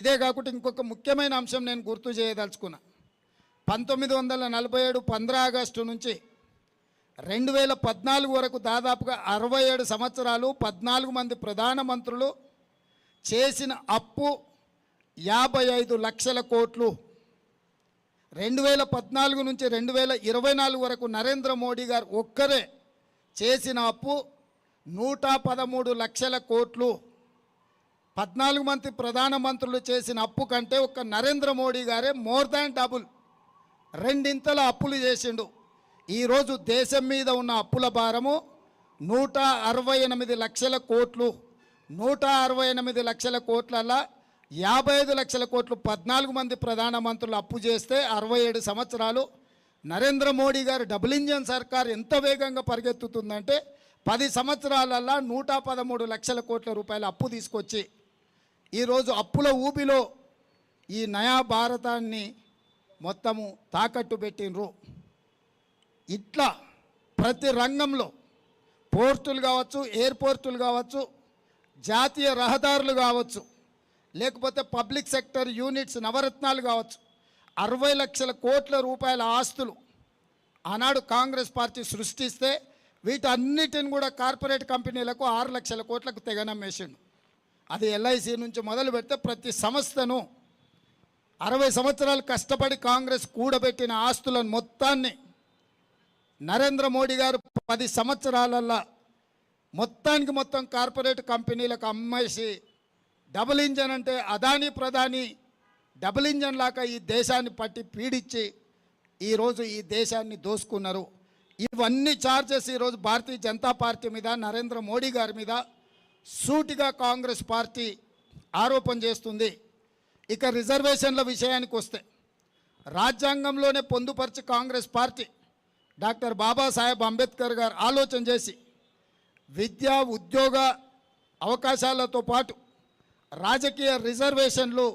ఇదే కాకుండా ఇంకొక ముఖ్యమైన అంశం నేను గుర్తు చేయదలుచుకున్నా. 1947 15 ఆగస్టు నుంచి 2014 వరకు దాదాపుగా 67 సంవత్సరాలు 14 మంది ప్రధానమంత్రులు చేసిన అప్పు 55 లక్షల కోట్లు. 2014 నుంచి 2024 వరకు నరేంద్ర మోడీ గారు ఒక్కరే చేసిన అప్పు 113 లక్షల కోట్లు. 14 మంది ప్రధానమంత్రులు చేసిన అప్పు కంటే ఒక్క నరేంద్ర మోడీ గారే మోర్ దాన్ డబుల్, రెండింతల అప్పులు చేసిండు. ఈరోజు దేశం మీద ఉన్న అప్పుల భారము 168 లక్షల కోట్లు. 168 లక్షల కోట్లల్లా 55 లక్షల కోట్లు 14 మంది ప్రధానమంత్రులు అప్పు చేస్తే 67 సంవత్సరాలు నరేంద్ర మోడీ గారు డబుల్ ఇంజన్ సర్కార్ ఎంత వేగంగా పరిగెత్తుతుందంటే 10 సంవత్సరాలల్లా 113 లక్షల కోట్ల రూపాయల అప్పు తీసుకొచ్చి ఈరోజు అప్పుల ఊబిలో ఈ నయా భారతాన్ని మొత్తము తాకట్టు పెట్టినరు. ఇట్లా ప్రతి రంగంలో పోర్టులు కావచ్చు, ఎయిర్పోర్టులు కావచ్చు, జాతీయ రహదారులు కావచ్చు, లేకపోతే పబ్లిక్ సెక్టర్ యూనిట్స్ నవరత్నాలు కావచ్చు, 60 లక్షల కోట్ల రూపాయల ఆస్తులు ఆనాడు కాంగ్రెస్ పార్టీ సృష్టిస్తే వీటన్నిటిని కూడా కార్పొరేట్ కంపెనీలకు 6 లక్షల కోట్లకు తెగనమ్మేసిండు. అది ఎల్ఐసి నుంచి మొదలు పెడితే ప్రతి సంస్థను 60 సంవత్సరాలు కష్టపడి కాంగ్రెస్ కూడబెట్టిన ఆస్తులను మొత్తాన్ని నరేంద్ర మోడీ గారు 10 సంవత్సరాలల్లా మొత్తానికి మొత్తం కార్పొరేట్ కంపెనీలకు అమ్మేసి డబుల్ ఇంజన్ అంటే అదానీ ప్రధాని డబుల్ ఇంజన్ లాగా ఈ దేశాన్ని పట్టి పీడించి ఈరోజు ఈ దేశాన్ని దోసుకున్నారు. ఇవన్నీ ఛార్జెస్ ఈరోజు భారతీయ జనతా పార్టీ మీద, నరేంద్ర మోడీ గారి మీద సూటిగా కాంగ్రెస్ పార్టీ ఆరోపణ చేస్తుంది. ఇక రిజర్వేషన్ల విషయానికి వస్తే రాజ్యాంగంలోనే పొందుపరిచి కాంగ్రెస్ పార్టీ డాక్టర్ బాబాసాహెబ్ అంబేద్కర్ గారు ఆలోచన చేసి విద్యా ఉద్యోగ అవకాశాలతో పాటు రాజకీయ రిజర్వేషన్లు